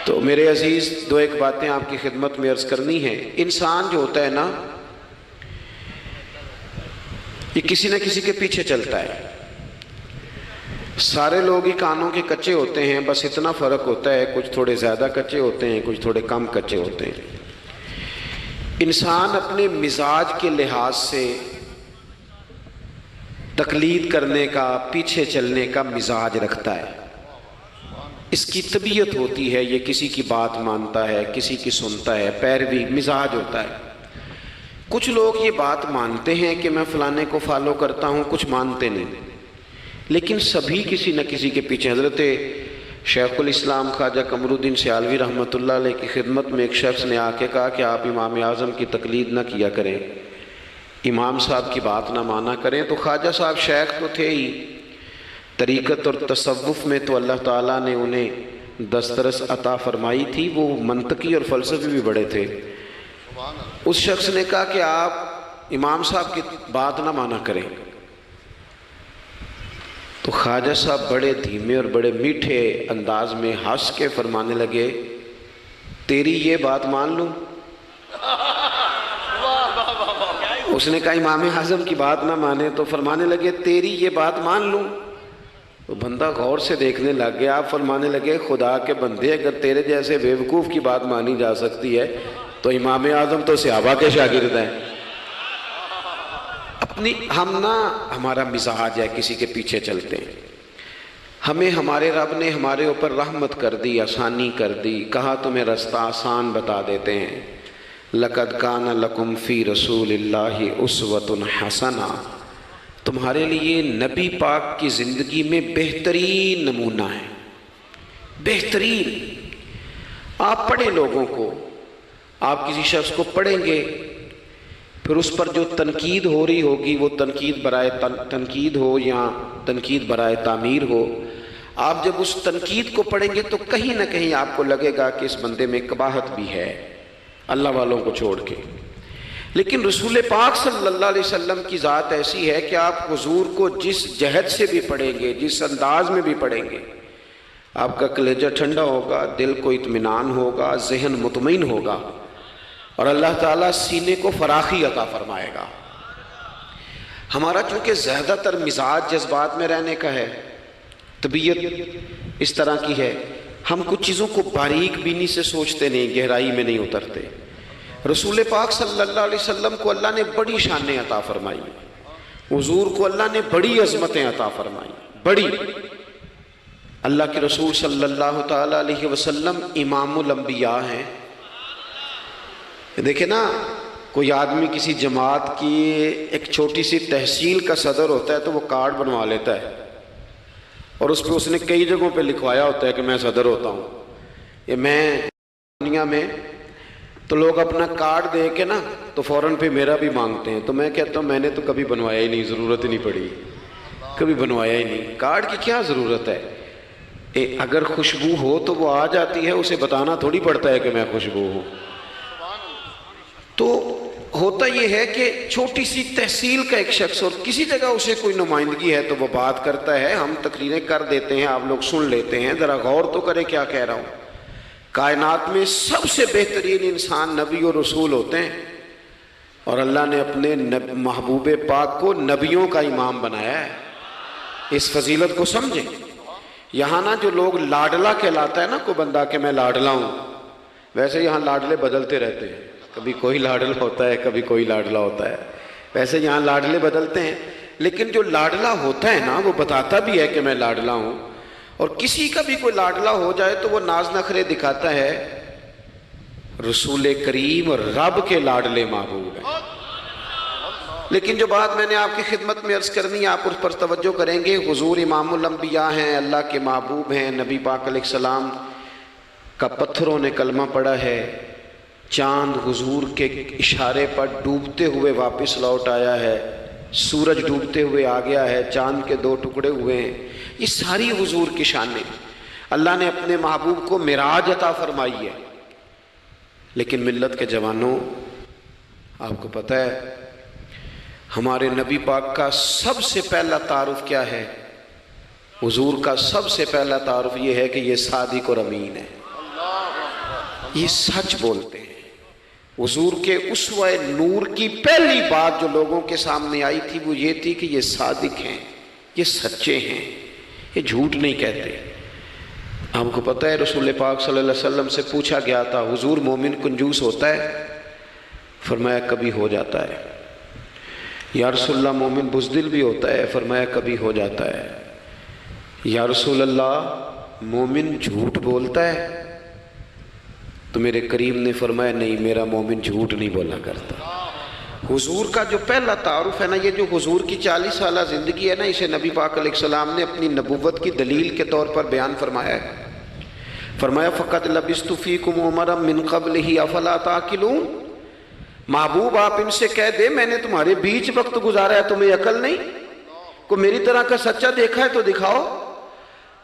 تو میرے عزیز دو ایک باتیں آپ کی خدمت میں عرض کرنی ہیں۔ انسان جو ہوتا ہے نا، یہ کسی نہ کسی کے پیچھے چلتا ہے۔ سارے لوگ ہی کانوں کے کچے ہوتے ہیں، بس اتنا فرق ہوتا ہے، کچھ تھوڑے زیادہ کچے ہوتے ہیں، کچھ تھوڑے کم کچے ہوتے ہیں۔ انسان اپنے مزاج کے لحاظ سے تقلید کرنے کا، پیچھے چلنے کا مزاج رکھتا ہے۔ اس کی طبیعت ہوتی ہے، یہ کسی کی بات مانتا ہے، کسی کی سنتا ہے، پیروی مزاج ہوتا ہے۔ کچھ لوگ یہ بات مانتے ہیں کہ میں فلانے کو فالو کرتا ہوں، کچھ مانتے نہیں، لیکن سبھی کسی نہ کسی کے پیچھے۔ حضرت شیخ الاسلام خواجہ قمر الدین سیالوی رحمۃ اللہ علیہ کی خدمت میں ایک شخص نے آ کے کہا کہ آپ امام اعظم کی تقلید نہ کیا کریں، امام صاحب کی بات نہ مانا کریں۔ تو خواجہ صاحب شیخ تو تھے ہی، طریقت اور تصوف میں تو اللہ تعالیٰ نے انہیں دسترس عطا فرمائی تھی، وہ منطقی اور فلسفی بھی بڑے تھے۔ اس شخص نے کہا کہ آپ امام صاحب کی بات نہ مانا کریں۔ تو خواجہ صاحب بڑے دھیمے اور بڑے میٹھے انداز میں ہنس کے فرمانے لگے، تیری یہ بات مان لوں؟ اس نے کہا امام اعظم کی بات نہ مانے، تو فرمانے لگے تیری یہ بات مان لوں؟ تو بندہ غور سے دیکھنے لگ گیا، آپ فرمانے لگے خدا کے بندے، اگر تیرے جیسے بیوقوف کی بات مانی جا سکتی ہے تو امام اعظم تو صحابہ کے شاگرد ہیں۔ ہمارا مزاج ہے، کسی کے پیچھے چلتے ہیں۔ ہمیں ہمارے رب نے ہمارے اوپر رحمت کر دی، آسانی کر دی، کہا تمہیں رستہ آسان بتا دیتے ہیں۔ لَقَدْ كَانَ لَكُمْ فِي رَسُولِ اللَّهِ أُسْوَةٌ حَسَنَةٌ، تمہارے لیے نبی پاک کی زندگی میں بہترین نمونہ ہے، بہترین۔ آپ پڑھیں لوگوں کو، آپ کسی شخص کو پڑھیں گے، پھر اس پر جو تنقید ہو رہی ہوگی وہ تنقید برائے تنقید ہو یا تنقید برائے تعمیر ہو، آپ جب اس تنقید کو پڑھیں گے تو کہیں نہ کہیں آپ کو لگے گا کہ اس بندے میں قباحت بھی ہے، اللہ والوں کو چھوڑ کے۔ لیکن رسول پاک صلی اللہ علیہ وسلم کی ذات ایسی ہے کہ آپ حضور کو جس جہت سے بھی پڑھیں گے، جس انداز میں بھی پڑھیں گے، آپ کا کلیجہ ٹھنڈا ہوگا، دل کو اطمینان ہوگا، ذہن مطمئن ہوگا، اور اللہ تعالیٰ سینے کو فراخی عطا فرمائے گا۔ ہمارا چونکہ زیادہ تر مزاج جذبات میں رہنے کا ہے، طبیعت اس طرح کی ہے، ہم کچھ چیزوں کو باریک بینی سے سوچتے نہیں، گہرائی میں نہیں اترتے۔ رسول پاک صلی اللہ علیہ وسلم کو اللہ نے بڑی شانیں عطا فرمائی، حضور کو اللہ نے بڑی عظمتیں عطا فرمائی، بڑی۔ اللہ کے رسول صلی اللہ تعالیٰ علیہ وسلم امام الانبیاء ہیں۔ دیکھیں نا، کوئی آدمی کسی جماعت کی ایک چھوٹی سی تحصیل کا صدر ہوتا ہے تو وہ کارڈ بنوا لیتا ہے، اور اس پہ اس نے کئی جگہوں پہ لکھوایا ہوتا ہے کہ میں صدر ہوتا ہوں، یہ میں دنیا میں، تو لوگ اپنا کارڈ دے کے نا تو فوراً پہ میرا بھی مانگتے ہیں۔ تو میں کہتا ہوں میں نے تو کبھی بنوایا ہی نہیں، ضرورت ہی نہیں پڑی، کبھی بنوایا ہی نہیں، کارڈ کی کیا ضرورت ہے؟ اگر خوشبو ہو تو وہ آ جاتی ہے، اسے بتانا تھوڑی پڑتا ہے کہ میں خوشبو ہوں۔ تو ہوتا یہ ہے کہ چھوٹی سی تحصیل کا ایک شخص اور کسی جگہ اسے کوئی نمائندگی ہے تو وہ بات کرتا ہے، ہم تقریریں کر دیتے ہیں، آپ لوگ سن لیتے ہیں، ذرا غور تو کریں کیا کہہ رہا ہوں۔ کائنات میں سب سے بہترین انسان نبی اور رسول ہوتے ہیں، اور اللہ نے اپنے محبوب پاک کو نبیوں کا امام بنایا ہے۔ اس فضیلت کو سمجھیں۔ یہاں نا جو لوگ لاڈلا کہلاتا ہے نا کوئی بندہ کہ میں لاڈلا ہوں، ویسے یہاں لاڈلے بدلتے رہتے ہیں، کبھی کوئی لاڈلا ہوتا ہے، کبھی کوئی لاڈلا ہوتا ہے، ویسے یہاں لاڈلے بدلتے ہیں، لیکن جو لاڈلا ہوتا ہے نا وہ بتاتا بھی ہے کہ میں لاڈلا ہوں۔ اور کسی کا بھی کوئی لاڈلا ہو جائے تو وہ ناز نخرے دکھاتا ہے، رسول کریم اور رب کے لاڈلے محبوب ہیں۔ لیکن جو بات میں نے آپ کی خدمت میں عرض کرنی ہے، آپ اس پر توجہ کریں گے۔ حضور امام الانبیاء ہیں، اللہ کے محبوب ہیں، نبی پاک علیہ السلام کا پتھروں نے کلمہ پڑھا ہے، چاند حضور کے اشارے پر ڈوبتے ہوئے واپس لوٹ آیا ہے، سورج ڈوبتے ہوئے آ گیا ہے، چاند کے 2 ٹکڑے ہوئے ہیں، یہ ساری حضور کی شانیں۔ اللہ نے اپنے محبوب کو معراج عطا فرمائی ہے۔ لیکن ملت کے جوانوں، آپ کو پتہ ہے ہمارے نبی پاک کا سب سے پہلا تعارف کیا ہے؟ حضور کا سب سے پہلا تعارف یہ ہے کہ یہ صادق اور امین ہے۔ یہ سچ بولتے ہیں۔ حضور کے اسوہ نور کی پہلی بات جو لوگوں کے سامنے آئی تھی وہ یہ تھی کہ یہ صادق ہیں، یہ سچے ہیں، یہ جھوٹ نہیں کہتے۔ آپ کو پتہ ہے رسول پاک صلی اللہ علیہ وسلم سے پوچھا گیا تھا حضور مومن کنجوس ہوتا ہے؟ فرمایا کبھی ہو جاتا ہے۔ یا رسول اللہ مومن بزدل بھی ہوتا ہے؟ فرمایا کبھی ہو جاتا ہے۔ یا رسول اللہ مومن جھوٹ بولتا ہے؟ تو میرے کریم نے فرمایا نہیں، میرا مومن جھوٹ نہیں بولا کرتا۔ حضور کا جو پہلا تعارف ہے نا، یہ جو حضور کی 40 سالہ زندگی ہے نا، اسے نبی پاک علیہ السلام نے اپنی نبوت کی دلیل کے طور پر بیان فرمایا ہے۔ فرمایا فَقَدْ لَبِثْتُ فِيكُمْ عُمَرًا مِّن قَبْلِهِ أَفَلَا تَعْقِلُونَ۔ محبوب آپ ان سے کہہ دے میں نے تمہارے بیچ وقت گزارا ہے، تمہیں عقل نہیں؟ کوئی میری طرح کا سچا دیکھا ہے تو دکھاؤ۔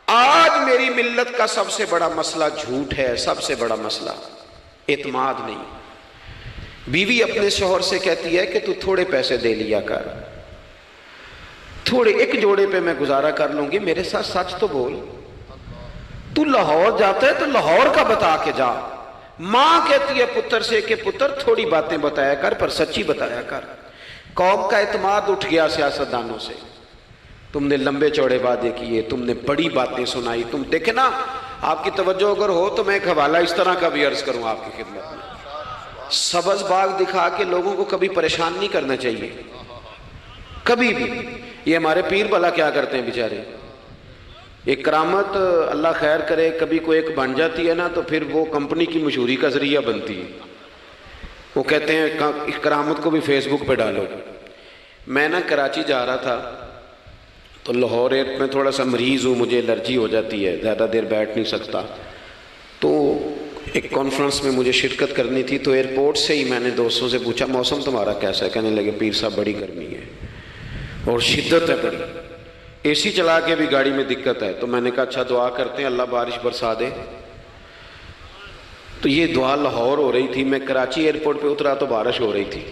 آج میری ملت کا سب سے بڑا مسئلہ جھوٹ ہے، سب سے بڑا مسئلہ اعتماد نہیں۔ بیوی اپنے شوہر سے کہتی ہے کہ تو تھوڑے پیسے دے لیا کر، تھوڑے ایک جوڑے پہ میں گزارا کر لوں گی، میرے ساتھ سچ تو بول۔ تو لاہور جاتا ہے تو لاہور کا بتا کے جا۔ ماں کہتی ہے پتر سے کہ پتر تھوڑی باتیں بتایا کر پر سچی بتایا کر۔ قوم کا اعتماد اٹھ گیا سیاستدانوں سے، تم نے لمبے چوڑے وعدے کیے، تم نے بڑی باتیں سنائی۔ تم دیکھیں نا، آپ کی توجہ اگر ہو تو میں ایک حوالہ اس طرح کا بھی عرض کروں آپ کی خدمت میں۔ سبز باغ دکھا کے لوگوں کو کبھی پریشان نہیں کرنا چاہیے، کبھی بھی۔ یہ ہمارے پیر بھلا کیا کرتے ہیں بیچارے، ایک کرامت اللہ خیر کرے کبھی کوئی ایک بن جاتی ہے نا تو پھر وہ کمپنی کی مشہوری کا ذریعہ بنتی ہے۔ وہ کہتے ہیں اس کرامت کو بھی فیس بک پہ ڈالو۔ میں نا کراچی جا رہا تھا تو لاہور میں تھوڑا سا مریض ہوں، مجھے الرجی ہو جاتی ہے، زیادہ دیر بیٹھ نہیں سکتا، تو ایک کانفرنس میں مجھے شرکت کرنی تھی۔ تو ایئرپورٹ سے ہی میں نے دوستوں سے پوچھا موسم تمہارا کیسا ہے؟ کہنے لگے پیر صاحب بڑی گرمی ہے اور شدت ہے بڑی، اے سی چلا کے بھی گاڑی میں دقت ہے۔ تو میں نے کہا اچھا دعا کرتے ہیں اللہ بارش برسا دے۔ تو یہ دعا لاہور ہو رہی تھی، میں کراچی ایئرپورٹ پہ اترا تو بارش ہو رہی تھی۔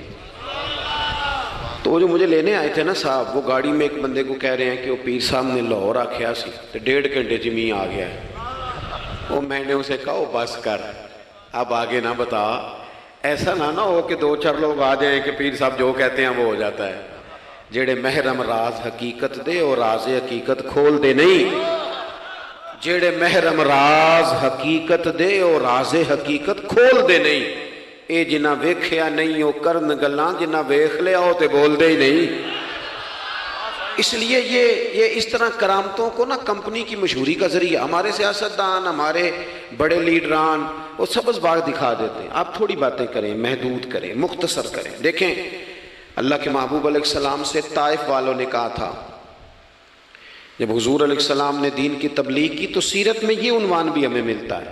تو وہ جو مجھے لینے آئے تھے نا صاحب، وہ گاڑی میں ایک بندے کو کہہ رہے ہیں کہ وہ پیر صاحب نے لاہور آکھیا سی تو 1.5 گھنٹے جمی آ گیا ہے۔ وہ میں نے اسے کہا بس کر، اب آگے نہ بتا، ایسا نہ ہو کہ 2-4 لوگ آ جائیں کہ پیر صاحب جو کہتے ہیں وہ ہو جاتا ہے۔ جیڑے محرم راز حقیقت دے اور راز حقیقت کھول دے نہیں، جیڑے محرم راز حقیقت دے اور راز حقیقت کھول دے نہیں، اے جنہ ویکھیا نہیں او کرن گلاں، جنہ ویکھ لیا ہو تے بول دے ہی نہیں۔ اس لیے یہ اس طرح کرامتوں کو نا کمپنی کی مشہوری کا ذریعہ، ہمارے سیاستدان، ہمارے بڑے لیڈران وہ سبز باغ دکھا دیتے ہیں۔ آپ تھوڑی باتیں کریں، محدود کریں، مختصر کریں۔ دیکھیں اللہ کے محبوب علیہ السلام سے طائف والوں نے کہا تھا، جب حضور علیہ السلام نے دین کی تبلیغ کی تو سیرت میں یہ عنوان بھی ہمیں ملتا ہے،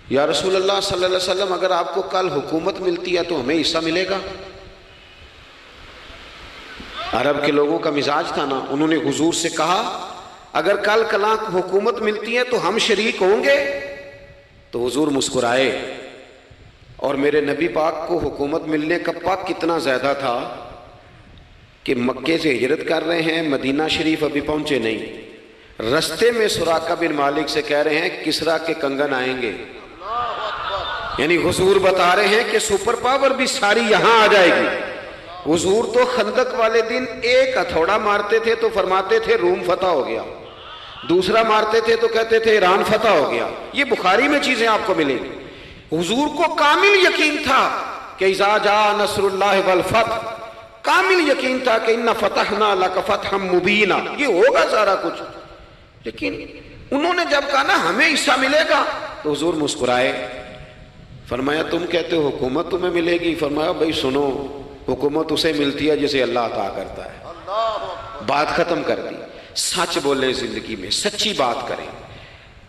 یا رسول اللہ صلی اللہ علیہ وسلم اگر آپ کو کل حکومت ملتی ہے تو ہمیں حصہ ملے گا؟ عرب کے لوگوں کا مزاج تھا نا، انہوں نے حضور سے کہا اگر کل کلاں حکومت ملتی ہے تو ہم شریک ہوں گے؟ تو حضور مسکرائے، اور میرے نبی پاک کو حکومت ملنے کا پاک کتنا زیادہ تھا کہ مکے سے ہجرت کر رہے ہیں، مدینہ شریف ابھی پہنچے نہیں، رستے میں سراقہ بن مالک سے کہہ رہے ہیں کسرا کے کنگن آئیں گے، یعنی حضور بتا رہے ہیں کہ سپر پاور بھی ساری یہاں آ جائے گی۔ حضور تو خندق والے دن ایک ہتھوڑا مارتے تھے تو فرماتے تھے روم فتح ہو گیا، دوسرا مارتے تھے تو کہتے تھے ایران فتح ہو گیا۔ یہ بخاری میں چیزیں آپ کو ملیں گی۔ حضور کو کامل یقین تھا کہ اذا جاء نصر اللہ والفتح، کامل یقین تھا کہ انا فتحنا لک فتحا مبینا، یہ ہوگا سارا کچھ۔ لیکن انہوں نے جب کہا نا ہمیں حصہ ملے گا تو حضور مسکرائے، فرمایا تم کہتے ہو حکومت تمہیں ملے گی؟ فرمایا بھائی سنو، حکومت اسے ملتی ہے جسے اللہ عطا کرتا ہے۔ بات ختم کر دی۔ سچ بولے زندگی میں، سچی بات کریں۔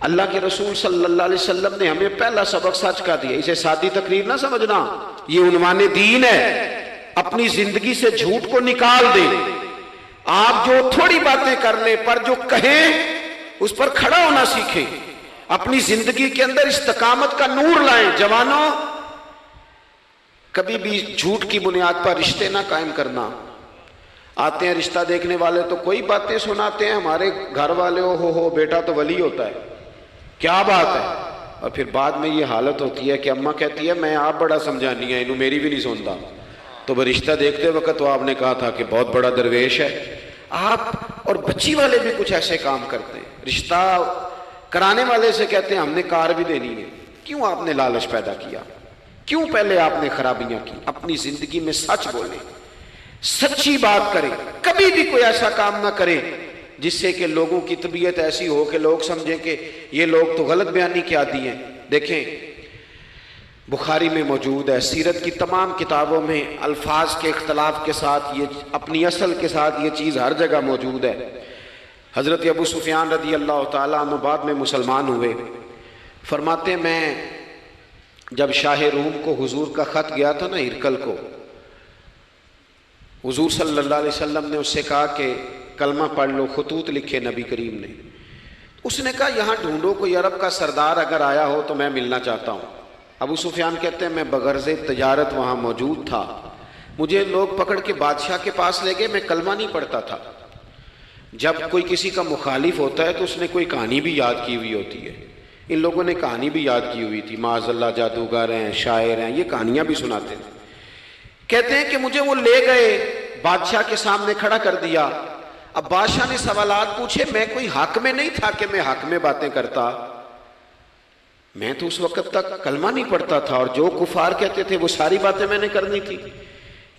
اللہ کے رسول صلی اللہ علیہ وسلم نے ہمیں پہلا سبق سچ کا دیا، اسے سادی تقریر نہ سمجھنا، یہ عنوان دین ہے۔ اپنی زندگی سے جھوٹ کو نکال دیں۔ آپ جو تھوڑی باتیں کر لیں پر جو کہیں اس پر کھڑا ہونا سیکھیں، اپنی زندگی کے اندر استقامت کا نور لائیں۔ جوانوں، کبھی بھی جھوٹ کی بنیاد پر رشتے نہ قائم کرنا۔ آتے ہیں رشتہ دیکھنے والے تو کوئی باتیں سناتے ہیں، ہمارے گھر والے ہو بیٹا تو ولی ہوتا ہے، کیا بات ہے، اور پھر بعد میں یہ حالت ہوتی ہے کہ اماں کہتی ہے میں آپ بڑا سمجھانی ہے انہوں میری بھی نہیں سنتا، تو وہ رشتہ دیکھتے وقت تو آپ نے کہا تھا کہ بہت بڑا درویش ہے آپ، اور بچی والے بھی کچھ ایسے کام کرتے ہیں، رشتہ کرانے والے سے کہتے ہیں ہم نے کار بھی دینی ہے، کیوں آپ نے لالچ پیدا کیا، کیوں پہلے آپ نے خرابیاں کی؟ اپنی زندگی میں سچ بولیں، سچی بات کریں، کبھی بھی کوئی ایسا کام نہ کریں جس سے کہ لوگوں کی طبیعت ایسی ہو کہ لوگ سمجھیں کہ یہ لوگ تو غلط بیانی کے عادی ہیں۔ دیکھیں بخاری میں موجود ہے، سیرت کی تمام کتابوں میں الفاظ کے اختلاف کے ساتھ یہ اپنی اصل کے ساتھ یہ چیز ہر جگہ موجود ہے۔ حضرت ابو سفیان رضی اللہ تعالیٰ عنہ بعد میں مسلمان ہوئے، فرماتے ہیں میں جب شاہ روم کو حضور کا خط گیا تھا نا ہرقل کو، حضور صلی اللہ علیہ وسلم نے اس سے کہا کہ کلمہ پڑھ لو، خطوط لکھے نبی کریم نے، اس نے کہا یہاں ڈھونڈو کوئی عرب کا سردار اگر آیا ہو تو میں ملنا چاہتا ہوں۔ ابو سفیان کہتے ہیں میں بغرض تجارت وہاں موجود تھا، مجھے لوگ پکڑ کے بادشاہ کے پاس لے گئے، میں کلمہ نہیں پڑھتا تھا۔ جب کوئی کسی کا مخالف ہوتا ہے تو اس نے کوئی کہانی بھی یاد کی ہوئی ہوتی ہے، ان لوگوں نے کہانی بھی یاد کی ہوئی تھی، معاذ اللہ جادوگر ہیں، شاعر ہیں، یہ کہانیاں بھی سناتے تھے۔ کہتے ہیں کہ مجھے وہ لے گئے، بادشاہ کے سامنے کھڑا کر دیا۔ اب بادشاہ نے سوالات پوچھے، میں کوئی حق میں نہیں تھا کہ میں حق میں باتیں کرتا، میں تو اس وقت تک کلمہ نہیں پڑھتا تھا اور جو کفار کہتے تھے وہ ساری باتیں میں نے کرنی تھی۔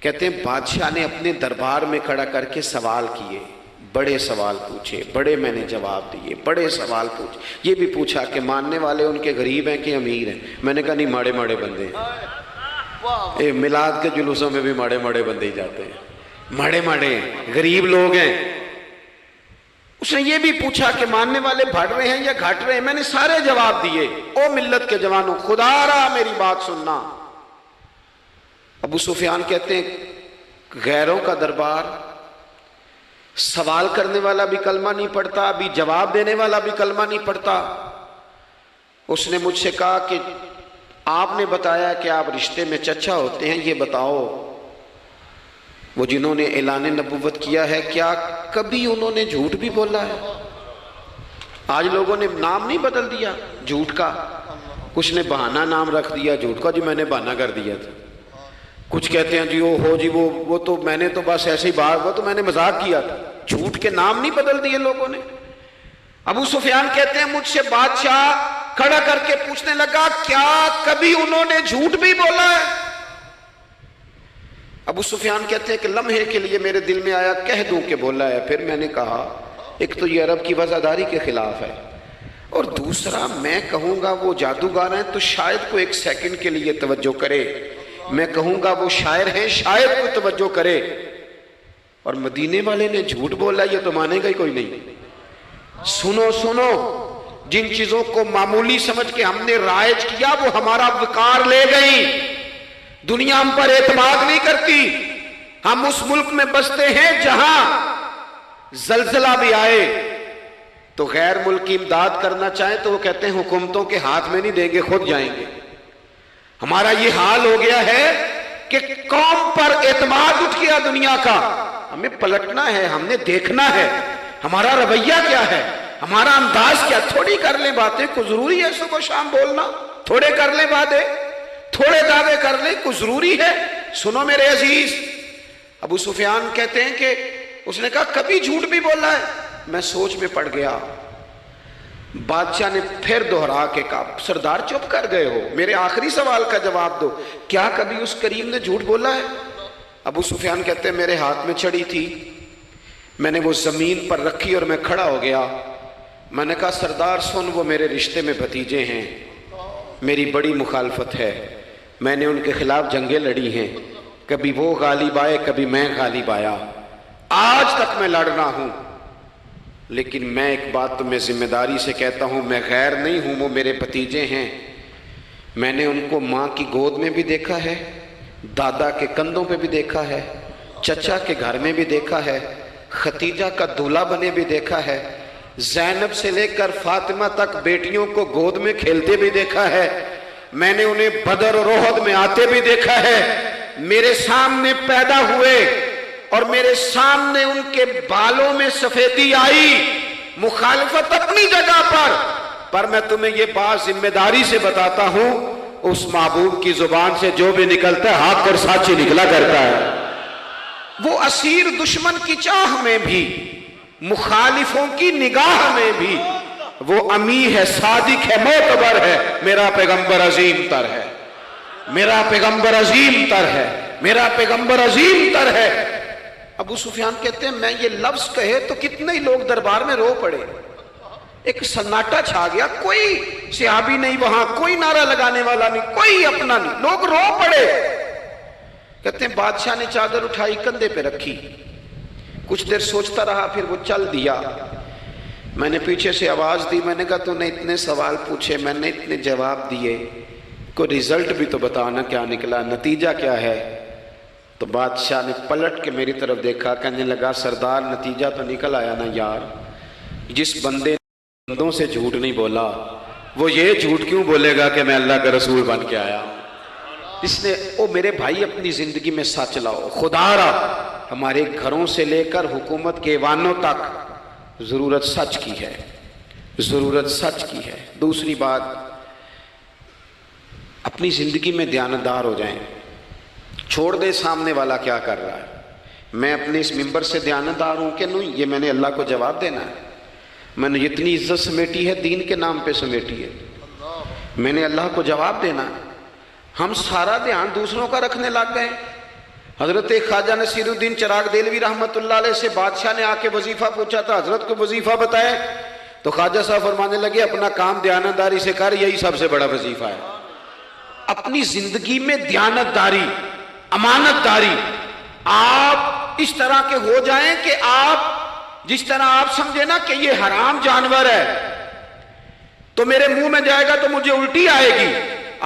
کہتے ہیں بادشاہ نے اپنے دربار میں کھڑا کر کے سوال کیے، بڑے سوال پوچھے، بڑے میں نے جواب دیے، بڑے سوال پوچھے، یہ بھی پوچھا کہ ماننے والے ان کے غریب ہیں کہ امیر ہیں؟ میں نے کہا نہیں، ماڑے ماڑے بندے ہیں، میلاد کے جلوسوں میں بھی ماڑے ماڑے بندے ہی جاتے ہیں، ماڑے ماڑے ہیں، غریب لوگ ہیں۔ اس نے یہ بھی پوچھا کہ ماننے والے بڑھ رہے ہیں یا گھٹ رہے ہیں؟ میں نے سارے جواب دیے۔ او ملت کے جوانوں، خدا را میری بات سننا۔ ابو سفیان کہتے ہیں غیروں کا دربار، سوال کرنے والا بھی کلمہ نہیں پڑھتا، ابھی جواب دینے والا بھی کلمہ نہیں پڑھتا۔ اس نے مجھ سے کہا کہ آپ نے بتایا کہ آپ رشتے میں چچا ہوتے ہیں، یہ بتاؤ وہ جنہوں نے اعلان نبوت کیا ہے کیا کبھی انہوں نے جھوٹ بھی بولا ہے؟ آج لوگوں نے نام نہیں بدل دیا جھوٹ کا، کچھ نے بہانہ نام رکھ دیا جھوٹ کا، جی میں نے بہانہ کر دیا تھا، کچھ کہتے ہیں جی وہ تو میں نے تو بس ایسے ہی بات، وہ تو میں نے مذاق کیا تھا۔ جھوٹ کے نام نہیں بدل دیے لوگوں نے۔ ابو سفیان کہتے ہیں مجھ سے بادشاہ کھڑا کر کے پوچھنے لگا کیا کبھی انہوں نے جھوٹ بھی بولا ہے؟ ابو سفیان کہتے ہیں کہ لمحے کے لیے میرے دل میں آیا کہہ دوں کہ بولا ہے، پھر میں نے کہا ایک تو یہ عرب کی وفاداری کے خلاف ہے، اور دوسرا میں کہوں گا وہ جادوگر ہیں تو شاید کو ایک سیکنڈ کے لیے توجہ کرے، میں کہوں گا وہ شاعر ہیں شاید کو توجہ کرے، اور مدینے والے نے جھوٹ بولا یہ تو مانے گا ہی کوئی نہیں۔ سنو سنو، جن چیزوں کو معمولی سمجھ کے ہم نے رائج کیا وہ ہمارا وقار لے گئی، دنیا ہم پر اعتماد نہیں کرتی۔ ہم اس ملک میں بستے ہیں جہاں زلزلہ بھی آئے تو غیر ملکی امداد کرنا چاہیں تو وہ کہتے ہیں حکومتوں کے ہاتھ میں نہیں دیں گے، خود جائیں گے۔ ہمارا یہ حال ہو گیا ہے کہ قوم پر اعتماد اٹھ گیا دنیا کا، ہمیں پلٹنا ہے، ہم نے دیکھنا ہے ہمارا رویہ کیا ہے، ہمارا انداز کیا۔ تھوڑی کر لیں باتیں، کوئی ضروری ہے صبح شام بولنا؟ تھوڑے کر لیں باتیں، تھوڑے دعوے کر لیں، کوئی ضروری ہے؟ سنو میرے عزیز، ابو سفیان کہتے ہیں کہ اس نے کہا کبھی جھوٹ بھی بولا ہے؟ میں سوچ میں پڑ گیا۔ بادشاہ نے پھر دہرا کے کہا سردار چپ کر گئے ہو، میرے آخری سوال کا جواب دو، کیا کبھی اس کریم نے جھوٹ بولا ہے؟ ابو سفیان کہتے ہیں میرے ہاتھ میں چھڑی تھی، میں نے وہ زمین پر رکھی اور میں کھڑا ہو گیا، میں نے کہا سردار سن، وہ میرے رشتے میں بھتیجے ہیں، میری بڑی مخالفت ہے، میں نے ان کے خلاف جنگیں لڑی ہیں، کبھی وہ غالب آئے کبھی میں غالب آیا، آج تک میں لڑ رہا ہوں، لیکن میں ایک بات تمہیں ذمہ داری سے کہتا ہوں، میں غیر نہیں ہوں، وہ میرے بھتیجے ہیں، میں نے ان کو ماں کی گود میں بھی دیکھا ہے، دادا کے کندھوں پہ بھی دیکھا ہے، چچا کے گھر میں بھی دیکھا ہے، ختیجہ کا دولہا بنے بھی دیکھا ہے، زینب سے لے کر فاطمہ تک بیٹیوں کو گود میں کھیلتے بھی دیکھا ہے، میں نے انہیں بدر اور احد میں آتے بھی دیکھا ہے، میرے سامنے پیدا ہوئے اور میرے سامنے ان کے بالوں میں سفیدی آئی، مخالفت اپنی جگہ پر، پر میں تمہیں یہ بات ذمہ داری سے بتاتا ہوں، اس محبوب کی زبان سے جو بھی نکلتا ہے حق اور سچ ہی نکلا کرتا ہے۔ وہ اسیر دشمن کی چاہ میں بھی، مخالفوں کی نگاہ میں بھی، وہ امی ہے، صادق ہے، معتبر ہے، میرا پیغمبر عظیم تر ہے، میرا پیغمبر عظیم تر ہے، میرا پیغمبر عظیم تر ہے۔ ابو سفیان کہتے ہیں میں یہ لفظ کہے تو کتنے ہی لوگ دربار میں رو پڑے، ایک سناٹا چھا گیا، کوئی صحابی نہیں وہاں، کوئی نعرہ لگانے والا نہیں، کوئی اپنا نہیں، لوگ رو پڑے۔ کہتے ہیں بادشاہ نے چادر اٹھائی کندھے پہ رکھی، کچھ دیر سوچتا رہا، پھر وہ چل دیا۔ میں نے پیچھے سے آواز دی، میں نے کہا تو نے اتنے سوال پوچھے، میں نے اتنے جواب دیے، کوئی رزلٹ بھی تو بتانا کیا نکلا، نتیجہ کیا ہے؟ تو بادشاہ نے پلٹ کے میری طرف دیکھا، کہنے لگا سردار نتیجہ تو نکل آیا نا یار، جس بندے نے بندوں سے جھوٹ نہیں بولا وہ یہ جھوٹ کیوں بولے گا کہ میں اللہ کا رسول بن کے آیا ہوں؟ اس نے او میرے بھائی اپنی زندگی میں سچ لاؤ، خدا را ہمارے گھروں سے لے کر حکومت کے ایوانوں تک ضرورت سچ کی ہے، ضرورت سچ کی ہے۔ دوسری بات، اپنی زندگی میں دیانتدار ہو جائیں، چھوڑ دے سامنے والا کیا کر رہا ہے، میں اپنے اس ممبر سے دیانتدار ہوں کہ نہیں، یہ میں نے اللہ کو جواب دینا ہے۔ میں نے اتنی عزت سمیٹی ہے، دین کے نام پہ سمیٹی ہے، میں نے اللہ کو جواب دینا ہے۔ ہم سارا دھیان دوسروں کا رکھنے لگ گئے۔ حضرت خواجہ نصیر الدین چراغ دہلوی رحمۃ اللہ علیہ سے بادشاہ نے آ کے وظیفہ پوچھا تھا، حضرت کو وظیفہ بتائے، تو خواجہ صاحب فرمانے لگے اپنا کام دیانتداری سے کر، یہی سب سے بڑا وظیفہ ہے۔ اپنی زندگی میں دیانتداری، امانت داری، آپ اس طرح کے ہو جائیں کہ آپ جس طرح آپ سمجھے نا کہ یہ حرام جانور ہے تو میرے منہ میں جائے گا تو مجھے الٹی آئے گی۔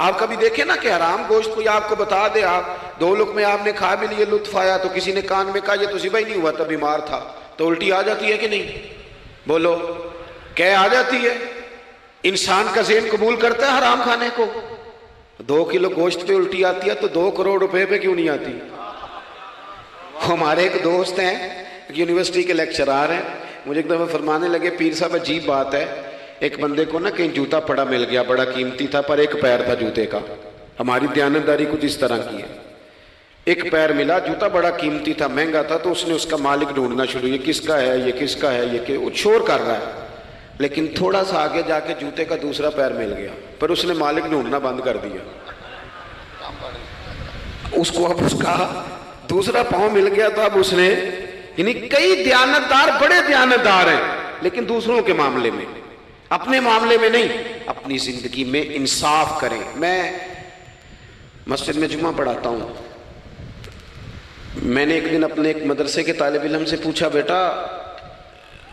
آپ کبھی دیکھیں نا کہ حرام گوشت کوئی آپ کو بتا دے، آپ دو لقمے آپ نے کھا بھی لیے، لطف آیا، تو کسی نے کان میں کہا یہ تو ذبح ہی نہیں ہوا تھا، بیمار تھا، تو الٹی آ جاتی ہے کہ نہیں؟ بولو، کیا آ جاتی ہے؟ انسان کا ذہن قبول کرتا ہے حرام کھانے کو؟ 2 کلو گوشت پہ الٹی آتی ہے تو 2 کروڑ روپے پہ کیوں نہیں آتی؟ ہمارے ایک دوست ہیں، یونیورسٹی کے لیکچرار ہیں، مجھے ایک دفعہ فرمانے لگے پیر صاحب عجیب بات ہے، ایک بندے کو نا کہیں جوتا پڑا مل گیا، بڑا قیمتی تھا پر ایک پیر تھا جوتے کا۔ ہماری دیانتداری کچھ اس طرح کی ہے، ایک پیر ملا، جوتا بڑا قیمتی تھا، مہنگا تھا، تو اس نے اس کا مالک ڈھونڈنا شروع، یہ کس کا ہے، یہ کس کا ہے، یہ کہ وہ شور کر رہا ہے، لیکن تھوڑا سا آگے جا کے جوتے کا دوسرا پیر مل گیا، پر اس نے مالک ڈھونڈنا بند کر دیا۔ اس کو اب اس کا دوسرا پاؤں مل گیا تو اب اس نے، یعنی کئی دیانتدار بڑے دیانتدار ہیں لیکن دوسروں کے معاملے میں، اپنے معاملے میں نہیں۔ اپنی زندگی میں انصاف کریں۔ میں مسجد میں جمعہ پڑھاتا ہوں، میں نے ایک دن اپنے ایک مدرسے کے طالب علم سے پوچھا، بیٹا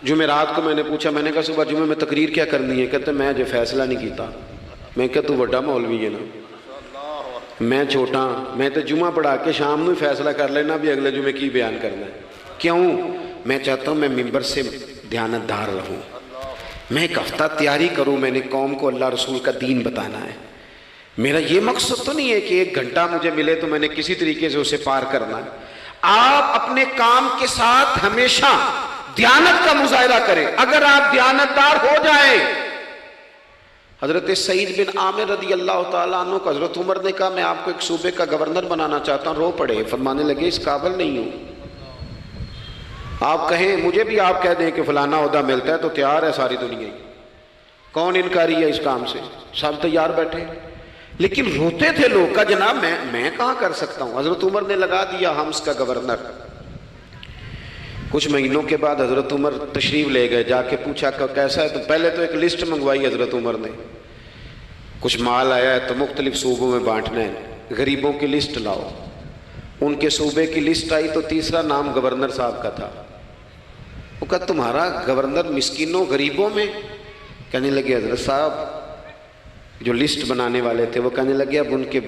جمعرات کو میں نے پوچھا، میں نے کہا صبح جمعہ میں تقریر کیا کرنی ہے؟ کہتے میں جو فیصلہ نہیں کیتا۔ میں کہا تو بڑا مولوی ہے نا، میں چھوٹا، میں تو جمعہ پڑھا کے شام میں فیصلہ کر لینا بھی اگلے جمعے کی بیان کرنا ہے۔ کیوں؟ میں چاہتا ہوں میں ممبر سے دیانتدار رہوں، میں ایک ہفتہ تیاری کروں، میں نے قوم کو اللہ رسول کا دین بتانا ہے۔ میرا یہ مقصد تو نہیں ہے کہ 1 گھنٹہ مجھے ملے تو میں نے کسی طریقے سے اسے پار کرنا ہے۔ آپ اپنے کام کے ساتھ ہمیشہ دیانت کا مظاہرہ کریں۔ اگر آپ دیانتدار ہو جائیں، حضرت سعید بن عامر رضی اللہ تعالیٰ عنہ کو حضرت عمر نے کہا میں آپ کو ایک صوبے کا گورنر بنانا چاہتا ہوں، رو پڑے، فرمانے لگے اس قابل نہیں ہوں۔ آپ کہیں مجھے بھی آپ کہہ دیں کہ فلانا عہدہ ملتا ہے تو تیار ہے ساری دنیا ہی، کون انکاری ہے اس کام سے، سب تیار بیٹھے، لیکن روتے تھے لوگ کا جناب میں کہاں کر سکتا ہوں۔ حضرت عمر نے لگا دیا حمص کا گورنر۔ کچھ مہینوں کے بعد حضرت عمر تشریف لے گئے، جا کے پوچھا کہ کیسا ہے، تو پہلے تو ایک لسٹ منگوائی حضرت عمر نے، کچھ مال آیا ہے تو مختلف صوبوں میں بانٹنا ہے، غریبوں کی لسٹ لاؤ۔ ان کے صوبے کی لسٹ آئی تو تیسرا نام گورنر صاحب کا تھا۔ وہ کہا تمہارا گورنر مسکینوں غریبوں میں؟ کہنے لگے حضرت صاحب جو لسٹ بنانے والے تھے وہ کہنے لگے اب ان کے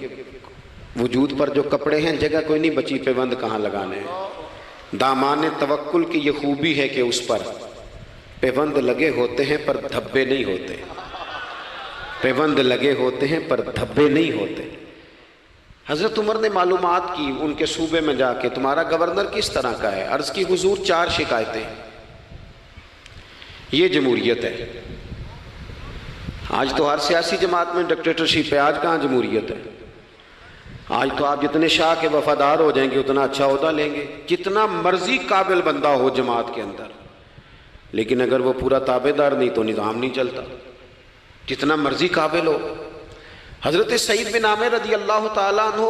وجود پر جو کپڑے ہیں جگہ کوئی نہیں بچی، پیوند کہاں لگانے ہیں۔ دامان توکل کی یہ خوبی ہے کہ اس پر پیوند لگے ہوتے ہیں پر دھبے نہیں ہوتے، پیوند لگے ہوتے ہیں پر دھبے نہیں ہوتے۔ حضرت عمر نے معلومات کی ان کے صوبے میں جا کے، تمہارا گورنر کس طرح کا ہے؟ عرض کی حضور 4 شکایتیں، یہ جمہوریت ہے، آج تو ہر سیاسی جماعت میں ڈکٹیٹرشپ ہے، آج کہاں جمہوریت ہے؟ آج تو آپ جتنے شاہ کے وفادار ہو جائیں گے اتنا اچھا عہدہ لیں گے، جتنا مرضی قابل بندہ ہو جماعت کے اندر، لیکن اگر وہ پورا تابع دار نہیں تو نظام نہیں چلتا، جتنا مرضی قابل ہو۔ حضرت سعید بن عامر رضی اللہ تعالیٰ عنہ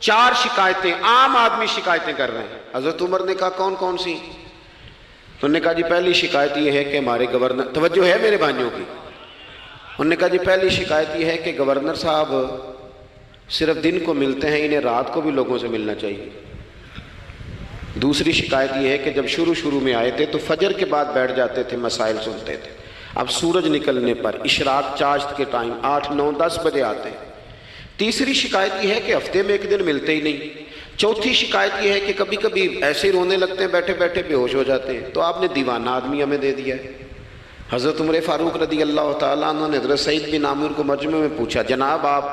4 شکایتیں، عام آدمی شکایتیں کر رہے ہیں۔ حضرت عمر نے کہا کون کون سی؟ انہوں نے کہا جی پہلی شکایت یہ ہے کہ ہمارے گورنر، توجہ ہے میرے بھائیوں کی، انہوں نے کہا جی پہلی شکایت یہ ہے کہ گورنر صاحب صرف دن کو ملتے ہیں، انہیں رات کو بھی لوگوں سے ملنا چاہیے۔ دوسری شکایت یہ ہے کہ جب شروع میں آئے تھے تو فجر کے بعد بیٹھ جاتے تھے، مسائل سنتے تھے، اب سورج نکلنے پر اشراق چاشت کے ٹائم 8، 9، 10 بجے آتے ہیں۔ تیسری شکایت یہ ہے کہ ہفتے میں ایک دن ملتے ہی نہیں۔ چوتھی شکایت یہ ہے کہ کبھی کبھی ایسے رونے لگتے ہیں، بیٹھے بیٹھے بے ہوش ہو جاتے ہیں، تو آپ نے دیوانہ آدمی ہمیں دے دیا ہے۔ حضرت عمر فاروق رضی اللہ تعالیٰ عنہ نے حضرت سعید بن عامر کو مجمع میں پوچھا، جناب آپ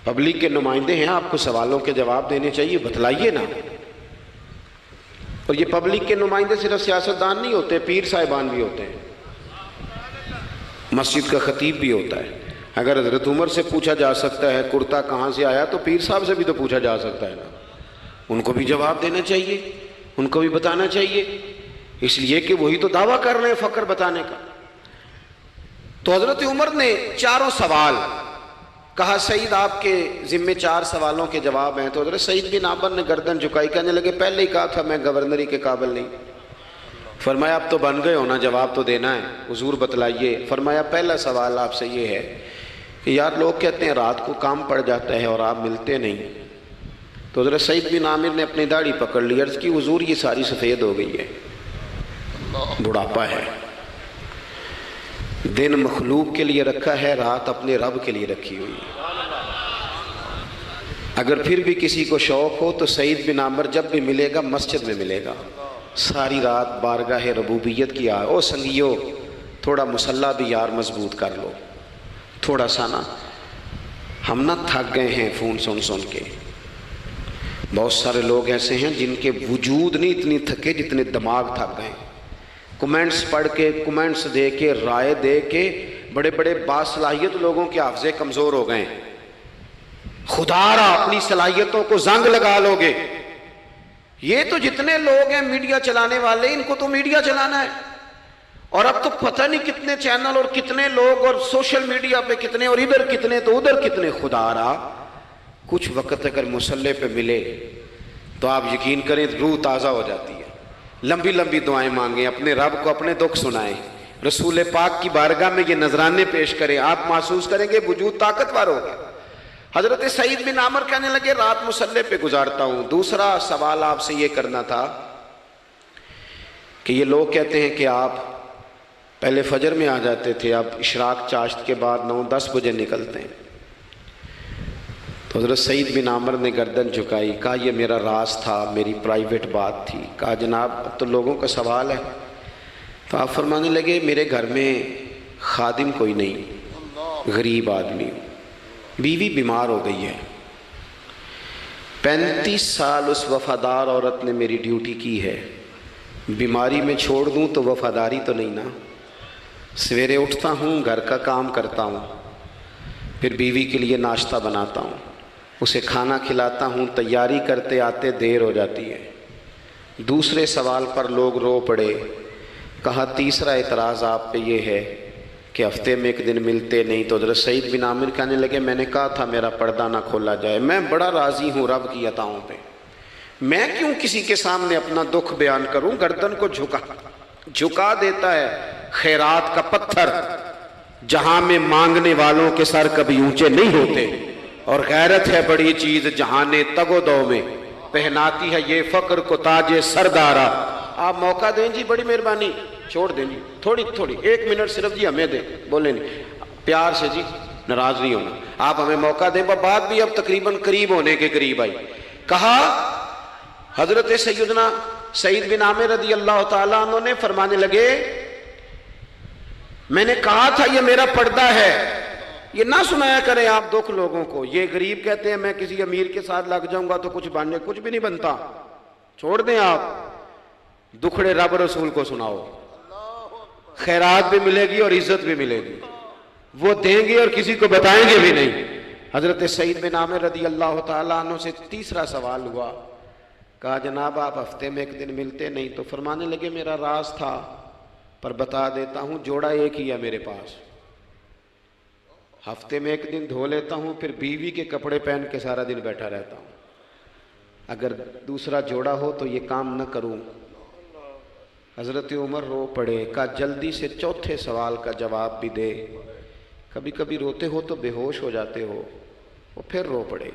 پبلک کے نمائندے ہیں، آپ کو سوالوں کے جواب دینے چاہیے، بتلائیے نا۔ اور یہ پبلک کے نمائندے صرف سیاستدان نہیں ہوتے، پیر صاحبان بھی ہوتے ہیں، مسجد کا خطیب بھی ہوتا ہے۔ اگر حضرت عمر سے پوچھا جا سکتا ہے کرتا کہاں سے آیا، تو پیر صاحب سے بھی تو پوچھا جا سکتا ہے نا، ان کو بھی جواب دینا چاہیے، ان کو بھی بتانا چاہیے، اس لیے کہ وہی تو دعویٰ کر رہے ہیں فقر بتانے کا۔ تو حضرت عمر نے 4 سوال کہا، سعید آپ کے ذمے 4 سوالوں کے جواب ہیں۔ تو حضرت سعید بن عامر نے گردن جھکائی، کہنے لگے پہلے ہی کہا تھا میں گورنری کے قابل نہیں۔ فرمایا اب تو بن گئے ہونا، جواب تو دینا ہے، حضور بتلائیے۔ فرمایا پہلا سوال آپ سے یہ ہے کہ یار لوگ کہتے ہیں رات کو کام پڑ جاتا ہے اور آپ ملتے نہیں۔ تو حضرت سعید بن عامر نے اپنی داڑھی پکڑ لی، عرض کی حضور یہ ساری سفید ہو گئی ہے، بڑھاپا ہے، دن مخلوق کے لیے رکھا ہے، رات اپنے رب کے لیے رکھی ہوئی ہے۔ اگر پھر بھی کسی کو شوق ہو تو سعید بن عامر جب بھی ملے گا مسجد میں ملے گا، ساری رات بارگاہ ربوبیت کی او سنگیو تھوڑا مسلح بھی یار مضبوط کر لو، تھوڑا سا نا، ہم نہ تھک گئے ہیں فون سن کے۔ بہت سارے لوگ ایسے ہیں جن کے وجود نہیں اتنی تھکے جتنے دماغ تھک گئے، کمنٹس پڑھ کے، کمنٹس دے کے، رائے دے کے، بڑے بڑے باصلاحیت لوگوں کے حافظے کمزور ہو گئے۔ خدا را اپنی صلاحیتوں کو زنگ لگا لو گے۔ یہ تو جتنے لوگ ہیں میڈیا چلانے والے، ان کو تو میڈیا چلانا ہے، اور اب تو پتہ نہیں کتنے چینل اور کتنے لوگ اور سوشل میڈیا پہ کتنے، اور ادھر کتنے تو ادھر کتنے۔ خدا را کچھ وقت اگر مصلی پہ ملے تو آپ یقین کریں روح تازہ ہو جاتی ہے۔ لمبی لمبی دعائیں مانگیں، اپنے رب کو اپنے دکھ سنائیں، رسول پاک کی بارگاہ میں یہ نذرانے پیش کریں، آپ محسوس کریں گے وجود طاقتور ہوگا۔ حضرت سعید بن عامر کہنے لگے رات مصلی پہ گزارتا ہوں۔ دوسرا سوال آپ سے یہ کرنا تھا کہ یہ لوگ کہتے ہیں کہ آپ پہلے فجر میں آ جاتے تھے، اب اشراق چاشت کے بعد 9، 10 بجے نکلتے ہیں۔ تو حضرت سعید بن عامر نے گردن جھکائی، کہا یہ میرا راز تھا، میری پرائیویٹ بات تھی۔ کہا جناب اب تو لوگوں کا سوال ہے۔ تو آپ فرمانے لگے میرے گھر میں خادم کوئی نہیں، غریب آدمی، بیوی بیمار ہو گئی ہے، 35 سال اس وفادار عورت نے میری ڈیوٹی کی ہے، بیماری میں چھوڑ دوں تو وفاداری تو نہیں نا۔ سویرے اٹھتا ہوں، گھر کا کام کرتا ہوں، پھر بیوی کے لیے ناشتہ بناتا ہوں، اسے کھانا کھلاتا ہوں، تیاری کرتے آتے دیر ہو جاتی ہے۔ دوسرے سوال پر لوگ رو پڑے۔ کہا تیسرا اعتراض آپ پہ یہ ہے کہ ہفتے میں ایک دن ملتے نہیں۔ تو حضرت سعید بن عامر کہنے لگے میں نے کہا تھا میرا پردہ نہ کھولا جائے، میں بڑا راضی ہوں رب کی عطاؤں پہ، میں کیوں کسی کے سامنے اپنا دکھ بیان کروں۔ گردن کو جھکا دیتا ہے خیرات کا پتھر، جہاں میں مانگنے والوں کے سر کبھی اونچے نہیں ہوتے، اور غیرت ہے بڑی چیز جہانے تگ و دو میں، پہناتی ہے یہ فقر کو تاج سردارا۔ آپ موقع دیں جی، بڑی مہربانی، چھوڑ دیں جی، تھوڑی 1 منٹ صرف جی ہمیں دیں، بولیں نہیں پیار سے جی، ناراض نہیں ہونا، آپ ہمیں موقع دیں۔ بات بھی اب تقریباً قریب ہونے کے قریب آئی۔ کہا حضرت سیدنا سعید بن عامر رضی اللہ تعالیٰ عنہ نے فرمانے لگے میں نے کہا تھا یہ میرا پردہ ہے، یہ نہ سنایا کریں آپ دکھ لوگوں کو۔ یہ غریب کہتے ہیں میں کسی امیر کے ساتھ لگ جاؤں گا تو کچھ بھی نہیں بنتا، چھوڑ دیں آپ، دکھڑے رب رسول کو سناؤ، خیرات بھی ملے گی اور عزت بھی ملے گی۔ وہ دیں گے اور کسی کو بتائیں گے بھی نہیں۔ حضرت سعید بن عامر رضی اللہ تعالیٰ عنہ سے تیسرا سوال ہوا، کہا جناب آپ ہفتے میں ایک دن ملتے نہیں، تو فرمانے لگے میرا راز تھا پر بتا دیتا ہوں، جوڑا ایک ہی ہے میرے پاس، ہفتے میں ایک دن دھو لیتا ہوں، پھر بیوی کے کپڑے پہن کے سارا دن بیٹھا رہتا ہوں، اگر دوسرا جوڑا ہو تو یہ کام نہ کروں۔ حضرت عمر رو پڑے، کہا جلدی سے چوتھے سوال کا جواب بھی دے، کبھی کبھی روتے ہو تو بے ہوش ہو جاتے ہو۔ وہ پھر رو پڑے،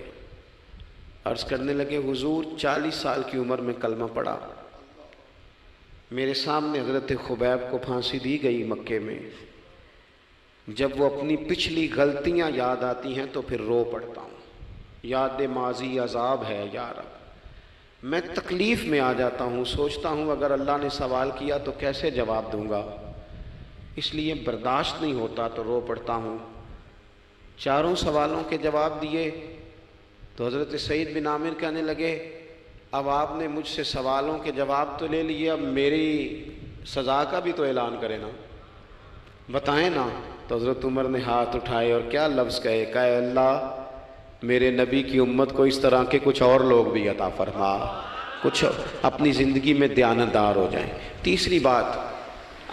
عرض کرنے لگے حضور 40 سال کی عمر میں کلمہ پڑھا، میرے سامنے حضرت خبیب کو پھانسی دی گئی مکے میں، جب وہ اپنی پچھلی غلطیاں یاد آتی ہیں تو پھر رو پڑتا ہوں، یاد ماضی عذاب ہے یا رب، میں تکلیف میں آ جاتا ہوں، سوچتا ہوں اگر اللہ نے سوال کیا تو کیسے جواب دوں گا، اس لیے برداشت نہیں ہوتا تو رو پڑتا ہوں۔ چاروں سوالوں کے جواب دیے تو حضرت سعید بن عامر کہنے لگے اب آپ نے مجھ سے سوالوں کے جواب تو لے لیے، اب میری سزا کا بھی تو اعلان کرے نا، بتائیں نا۔ تو حضرت عمر نے ہاتھ اٹھائے اور کیا لفظ کہے، کہے اللہ میرے نبی کی امت کو اس طرح کے کچھ اور لوگ بھی عطا فرما، کچھ اپنی زندگی میں دیانتدار ہو جائیں۔ تیسری بات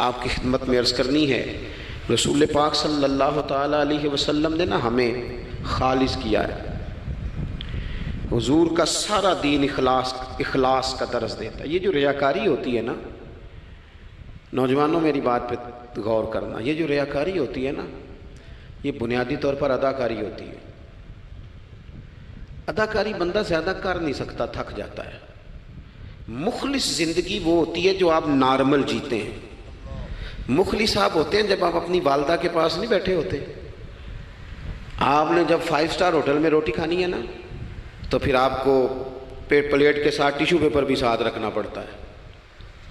آپ کی خدمت میں عرض کرنی ہے، رسول پاک صلی اللہ تعالیٰ علیہ وسلم نے نا ہمیں خالص کیا ہے، حضور کا سارا دین اخلاص کا درس دیتا ہے۔ یہ جو ریاکاری ہوتی ہے نا، نوجوانوں میری بات پہ غور کرنا، یہ جو ریاکاری ہوتی ہے نا، یہ بنیادی طور پر اداکاری ہوتی ہے۔ اداکاری بندہ زیادہ کر نہیں سکتا، تھک جاتا ہے۔ مخلص زندگی وہ ہوتی ہے جو آپ نارمل جیتے ہیں۔ مخلص آپ ہوتے ہیں جب آپ اپنی والدہ کے پاس نہیں بیٹھے ہوتے، آپ نے جب 5 اسٹار ہوٹل میں روٹی کھانی ہے نا تو پھر آپ کو پلیٹ کے ساتھ ٹیشو پیپر بھی ساتھ رکھنا پڑتا ہے،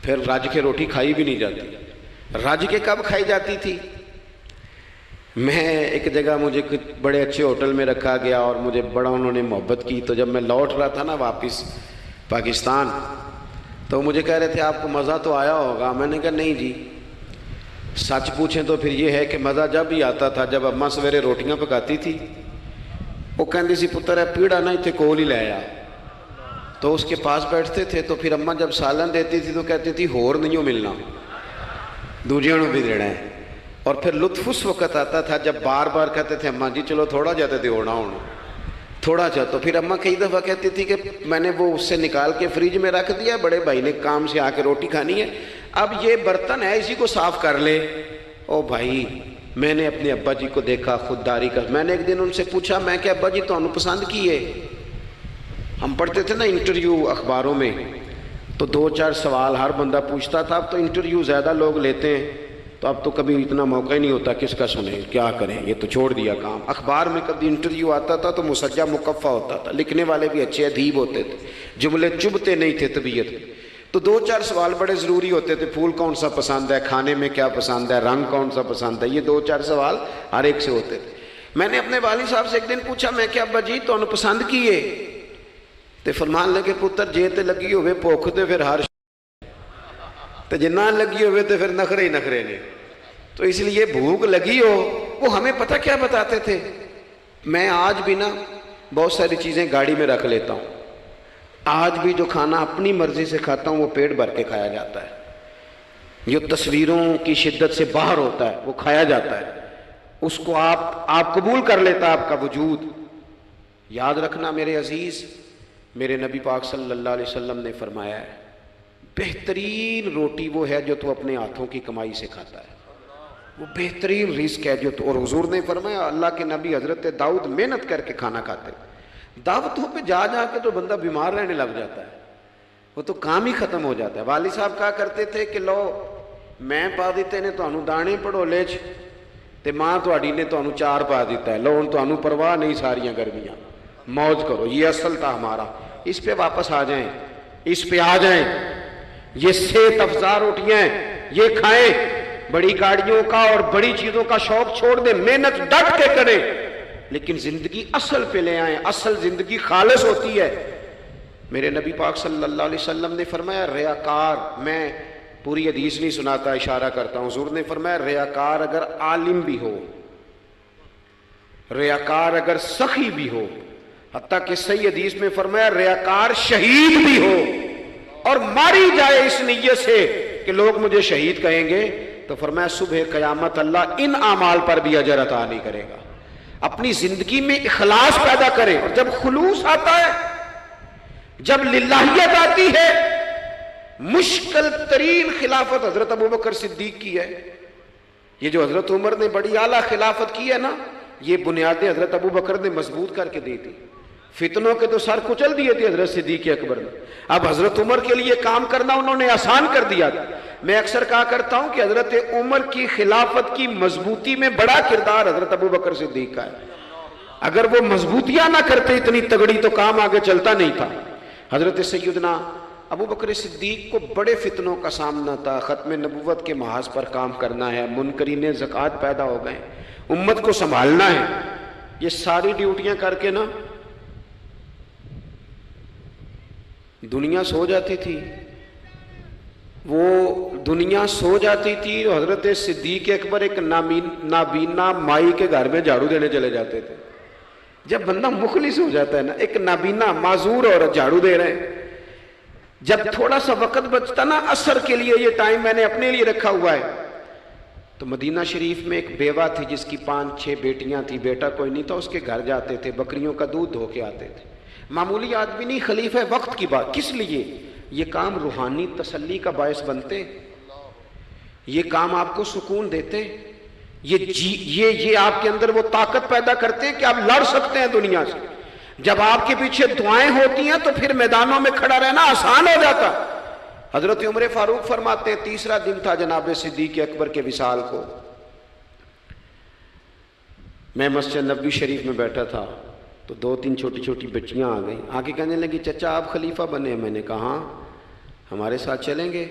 پھر رج کے روٹی کھائی بھی نہیں جاتی۔ رج کے کب کھائی جاتی تھی؟ میں ایک جگہ مجھے بڑے اچھے ہوٹل میں رکھا گیا اور مجھے بڑا انہوں نے محبت کی، تو جب میں لوٹ رہا تھا نا واپس پاکستان تو مجھے کہہ رہے تھے آپ کو مزہ تو آیا ہوگا، میں نے کہا نہیں جی، سچ پوچھیں تو پھر یہ ہے کہ مزہ جب ہی آتا تھا جب اماں سویرے روٹیاں پکاتی تھی، وہ کہندی سی پتر ہے پیڑا نہ اتنے کول ہی لے آ، تو اس کے پاس بیٹھتے تھے، تو پھر اماں جب سالن دیتی تھی تو کہتی تھی ہور نہیں ملنا، دوجیاں نوں بھی دینا ہے۔ اور پھر لطف اس وقت آتا تھا جب بار بار کہتے تھے اماں جی چلو تھوڑا جاتے تھے ہونا ہونا تھوڑا جا، تو پھر اماں کئی دفعہ کہتی تھی کہ میں نے وہ اس سے نکال کے فریج میں رکھ دیا، بڑے بھائی نے کام سے آ کے روٹی کھانی ہے، اب یہ برتن ہے اسی کو صاف کر لے۔ او بھائی میں نے اپنے ابا جی کو دیکھا خودداری کر، میں نے ایک دن ان سے پوچھا میں کہ ابا جی تو انہوں پسند کی ہے، ہم پڑھتے تھے نا انٹرویو اخباروں میں تو 2-4 سوال ہر بندہ پوچھتا تھا، اب تو انٹرویو زیادہ لوگ لیتے ہیں تو اب تو کبھی اتنا موقع ہی نہیں ہوتا، کس کا سنیں کیا کریں، یہ تو چھوڑ دیا کام۔ اخبار میں کبھی انٹرویو آتا تھا تو مسجع مکفہ ہوتا تھا، لکھنے والے بھی اچھے ادیب ہوتے تھے، جملے چبھتے نہیں تھے طبیعت میں، تو 2-4 سوال بڑے ضروری ہوتے تھے، پھول کون سا پسند ہے، کھانے میں کیا پسند ہے، رنگ کون سا پسند ہے، یہ 2-4 سوال ہر ایک سے ہوتے تھے۔ میں نے اپنے والد صاحب سے ایک دن پوچھا میں کہ ابا جی تو انہوں پسند کیے، تے فرمان لگے پتر جے تے لگی ہوئے بھوک تے پھر ہر تے جے نہ لگی ہوئے تے پھر نخرے ہی نخرے نے، تو اس لیے بھوک لگی ہو۔ وہ ہمیں پتہ کیا بتاتے تھے، میں آج بھی نا بہت ساری چیزیں گاڑی میں رکھ لیتا ہوں، آج بھی جو کھانا اپنی مرضی سے کھاتا ہوں وہ پیٹ بھر کے کھایا جاتا ہے، جو تصویروں کی شدت سے باہر ہوتا ہے وہ کھایا جاتا ہے، اس کو آپ قبول کر لیتا ہے آپ کا وجود۔ یاد رکھنا میرے عزیز، میرے نبی پاک صلی اللہ علیہ وسلم نے فرمایا ہے بہترین روٹی وہ ہے جو تو اپنے ہاتھوں کی کمائی سے کھاتا ہے، وہ بہترین رزق ہے جو تو، اور حضور نے فرمایا اللہ کے نبی حضرت داؤد محنت کر کے کھانا کھاتے، دعوتوں پہ جا جا کے تو بندہ بیمار رہنے لگ جاتا ہے، وہ تو کام ہی ختم ہو جاتا ہے۔ والد صاحب کہا کرتے تھے کہ لو میں پا دیتے نے تو انہوں دانے پڑھولے چ تے ماں تہاڈی نے تو انہوں 4 پا دیتا ہے، لو ان تو انہوں پرواہ نہیں ساریاں گرمیاں، موج کرو، یہ اصل تھا ہمارا، اس پہ واپس آ جائیں، اس پہ آ جائیں، یہ صحت افزا روٹیاں یہ کھائیں، بڑی گاڑیوں کا اور بڑی چیزوں کا شوق چھوڑ دیں، محنت ڈٹ کے کریں، لیکن زندگی اصل پہ لے آئیں، اصل زندگی خالص ہوتی ہے۔ میرے نبی پاک صلی اللہ علیہ وسلم نے فرمایا ریاکار، میں پوری حدیث نہیں سناتا اشارہ کرتا ہوں، حضور نے فرمایا ریاکار اگر عالم بھی ہو ریاکار اگر سخی بھی ہو، حتیٰ کہ صحیح حدیث میں فرمایا ریاکار شہید بھی ہو اور ماری جائے اس نیت سے کہ لوگ مجھے شہید کہیں گے، تو فرمایا صبح قیامت اللہ ان اعمال پر بھی اجر عطا نہیں کرے گا۔ اپنی زندگی میں اخلاص پیدا کرے، اور جب خلوص آتا ہے، جب للہیت آتی ہے، مشکل ترین خلافت حضرت ابوبکر صدیق کی ہے۔ یہ جو حضرت عمر نے بڑی اعلیٰ خلافت کی ہے نا، یہ بنیادیں حضرت ابوبکر نے مضبوط کر کے دی تھی۔ فتنوں کے تو سر کچل دیے تھے حضرت صدیق اکبر نے، اب حضرت عمر کے لیے کام کرنا انہوں نے آسان کر دیا تھا۔ میں اکثر کہا کرتا ہوں کہ حضرت عمر کی خلافت کی مضبوطی میں بڑا کردار حضرت ابوبکر صدیق کا ہے۔ اگر وہ مضبوطیاں نہ کرتے اتنی تگڑی تو کام آگے چلتا نہیں تھا۔ حضرت سیدنا ابوبکر صدیق کو بڑے فتنوں کا سامنا تھا، ختم نبوت کے محاذ پر کام کرنا ہے، منکرین زکوٰۃ پیدا ہو گئے، امت کو سنبھالنا ہے۔ یہ ساری ڈیوٹیاں کر کے نا دنیا سو جاتی تھی، وہ دنیا سو جاتی تھی، حضرت صدیق اکبر ایک نابینا مائی کے گھر میں جھاڑو دینے چلے جاتے تھے۔ جب بندہ مخلص ہو جاتا ہے نا، ایک نابینا معذور عورت جھاڑو دے رہے ہیں، جب تھوڑا سا وقت بچتا نا عصر کے لیے، یہ ٹائم میں نے اپنے لیے رکھا ہوا ہے، تو مدینہ شریف میں ایک بیوہ تھی جس کی 5-6 بیٹیاں تھی، بیٹا کوئی نہیں تھا، اس کے گھر جاتے تھے، بکریوں کا دودھ دھو کے آتے تھے۔ معمولی آدمی نہیں، خلیفہ وقت کی بات، کس لیے؟ یہ کام روحانی تسلی کا باعث بنتے، یہ کام آپ کو سکون دیتے، یہ آپ کے اندر وہ طاقت پیدا کرتے ہیں کہ آپ لڑ سکتے ہیں دنیا سے۔ جب آپ کے پیچھے دعائیں ہوتی ہیں تو پھر میدانوں میں کھڑا رہنا آسان ہو جاتا۔ حضرت عمر فاروق فرماتے ہیں تیسرا دن تھا جناب صدیق اکبر کے وصال کو، میں مسجد نبوی شریف میں بیٹھا تھا تو 2-3 چھوٹی چھوٹی بچیاں آ گئیں، آ کے کہنے لگی چچا آپ خلیفہ بنے؟ میں نے کہا ہاں، ہمارے ساتھ چلیں گے؟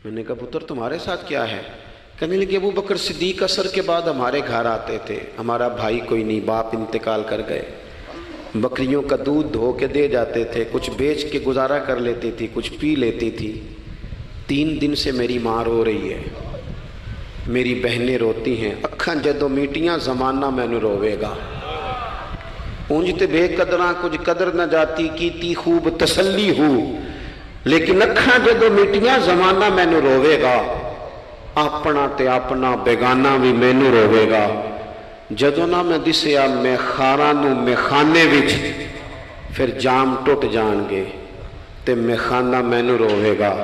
میں نے کہا پتر تمہارے ساتھ کیا ہے؟ کہنے لگے ابو بکر صدیق عصر کے بعد ہمارے گھر آتے تھے، ہمارا بھائی کوئی نہیں، باپ انتقال کر گئے، بکریوں کا دودھ دھو کے دے جاتے تھے، کچھ بیچ کے گزارا کر لیتی تھی، کچھ پی لیتی تھی۔ 3 دن سے میری ماں رو رہی ہے، میری بہنیں روتی ہیں، اکھاں جدوں میٹیاں زمانہ مینوں روے گا، اونج تے بے قدراں کچھ قدر نہ جاتی، کیتی خوب تسلی ہو، لیکن اکھاں جدوں میٹیاں زمانہ مینوں روے گا، اپنا تے اپنا بیگانہ بھی مینوں روے گا، جدوں نہ میں دسیا میں خاراں نوں میخانے وچ، پھر جام ٹوٹ جان گے تے میخانہ مینوں روے گا،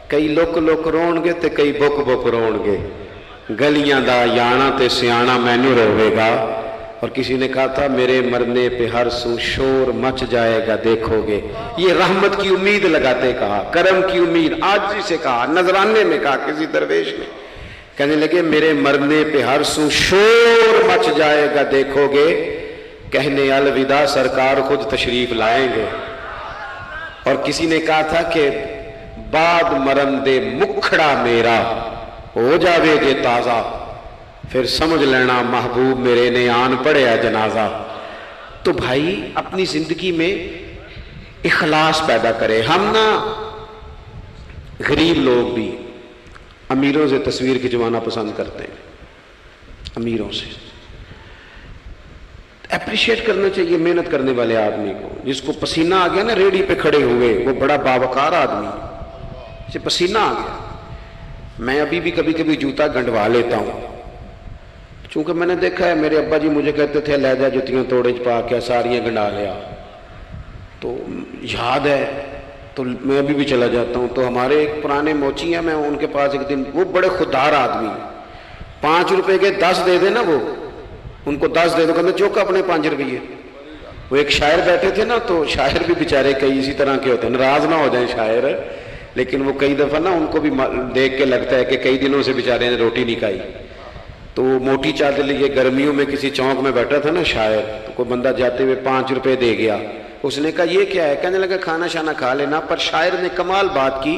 کئی لک لک رون گے تے کئی بک بک رون گے، گلیاں دا یانا تے سیانا مینوں روے گا۔ اور کسی نے کہا تھا میرے مرنے پہ ہر سو شور مچ جائے گا دیکھو گے، یہ رحمت کی امید لگاتے کہا، کرم کی امید، آج سے کہا، نذرانے میں کہا کسی درویش نے، کہنے لگے میرے مرنے پہ ہر سو شور مچ جائے گا دیکھو گے، کہنے الوداع سرکار خود تشریف لائیں گے۔ اور کسی نے کہا تھا کہ بعد مرن دے مکھڑا میرا ہو جاوے جے تازہ، پھر سمجھ لینا محبوب میرے نے آن پڑیا جنازہ۔ تو بھائی اپنی زندگی میں اخلاص پیدا کرے۔ ہم نا غریب لوگ بھی امیروں سے تصویر کھنچوانا پسند کرتے ہیں، امیروں سے اپریشیٹ کرنا چاہیے محنت کرنے والے آدمی کو، جس کو پسینہ آ گیا نا ریڑھی پہ کھڑے ہوئے، وہ بڑا باوقار آدمی، اسے پسینہ آ گیا۔ میں ابھی بھی کبھی کبھی جوتا گنڈوا لیتا ہوں، چونکہ میں نے دیکھا ہے میرے ابا جی مجھے کہتے تھے لے جا جتیاں توڑے پا کے ساریاں گنڈا لیا، تو یاد ہے تو میں ابھی بھی چلا جاتا ہوں۔ تو ہمارے ایک پرانے موچی ہیں، میں ان کے پاس ایک دن، وہ بڑے خوددار آدمی، 5 روپے کے 10 دے دے نا، وہ ان کو 10 دے دو، کہتے چوکا اپنے 5 روپیے۔ وہ ایک شاعر بیٹھے تھے نا، تو شاعر بھی بیچارے کئی اسی طرح کے ہوتے ہیں، ناراض نہ ہو جائیں شاعر، لیکن وہ کئی دفعہ نا ان کو بھی دیکھ کے لگتا ہے کہ کئی دنوں سے بیچارے نے روٹی نہیں کھائی۔ تو وہ موٹی چادر لیے گرمیوں میں کسی چوک میں بیٹھا تھا نا شاعر، تو کوئی بندہ جاتے ہوئے 5 روپے دے گیا، اس نے کہا یہ کیا ہے؟ کہنے لگا کھانا شانا کھا لینا، پر شاعر نے کمال بات کی،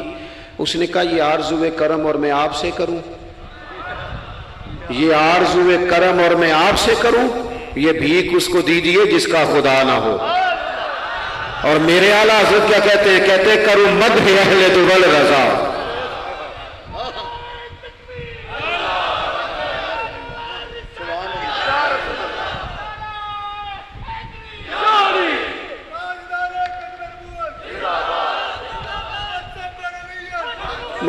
اس نے کہا یہ آرزوئے کرم اور میں آپ سے کروں، یہ آرزوئے کرم اور میں آپ سے کروں، یہ بھیک اس کو دیجئے جس کا خدا نہ ہو۔ اور میرے اعلیٰ حضرت کیا کہتے ہیں؟ کہتے ہیں کروں مدح اہل دول رضا،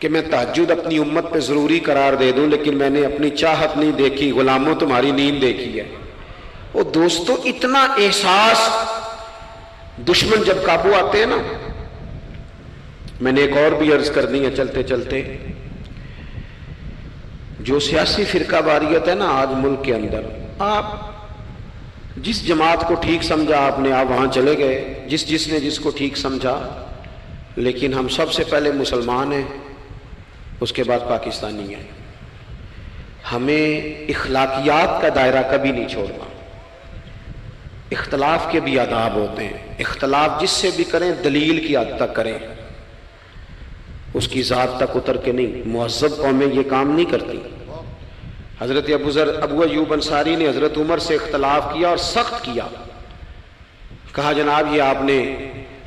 کہ میں تہجد اپنی امت پہ ضروری قرار دے دوں، لیکن میں نے اپنی چاہت نہیں دیکھی، غلاموں تمہاری نیند دیکھی ہے۔ وہ دوستو اتنا احساس، دشمن جب قابو آتے ہیں نا، میں نے ایک اور بھی عرض کر دی ہے چلتے چلتے، جو سیاسی فرقہ واریت ہے نا آج ملک کے اندر، آپ جس جماعت کو ٹھیک سمجھا آپ نے، آپ وہاں چلے گئے، جس نے جس کو ٹھیک سمجھا، لیکن ہم سب سے پہلے مسلمان ہیں، اس کے بعد پاکستانی ہیں۔ ہمیں اخلاقیات کا دائرہ کبھی نہیں چھوڑنا۔ اختلاف کے بھی آداب ہوتے ہیں، اختلاف جس سے بھی کریں دلیل کی حد تک کریں، اس کی ذات تک اتر کے نہیں۔ مہذب قومیں یہ کام نہیں کرتی۔ حضرت ابو ایوب انصاری نے حضرت عمر سے اختلاف کیا اور سخت کیا، کہا جناب یہ آپ نے،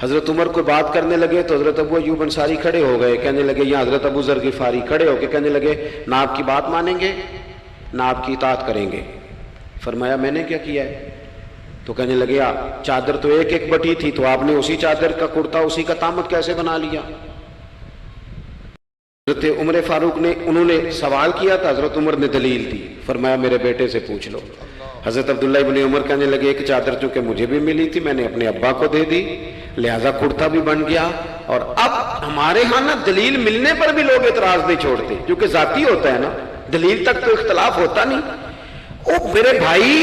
حضرت عمر کو بات کرنے لگے تو حضرت ابو ایوب انصاری کھڑے ہو گئے، کہنے لگے، یا حضرت ابو ذر غفاری کھڑے ہو کے کہنے لگے نہ آپ کی بات مانیں گے نہ آپ کی اطاعت کریں گے۔ فرمایا میں نے کیا کیا ہے؟ تو کہنے لگے چادر تو ایک ایک بٹی تھی، تو آپ نے اسی چادر کا کرتا اسی کا تامت کیسے بنا لیا؟ حضرت عمر فاروق نے، انہوں نے سوال کیا تھا، حضرت عمر نے دلیل دی، فرمایا میرے بیٹے سے پوچھ لو۔ حضرت عبداللہ ابن عمر کہنے لگے ایک چادر چونکہ مجھے بھی ملی تھی میں نے اپنے ابا کو دے دی، لہذا کرتا بھی بن گیا۔ اور اب ہمارے ہاں نا دلیل ملنے پر بھی لوگ اعتراض نہیں چھوڑتے، کیونکہ ذاتی ہوتا ہے نا، دلیل تک تو اختلاف ہوتا نہیں۔ او میرے بھائی،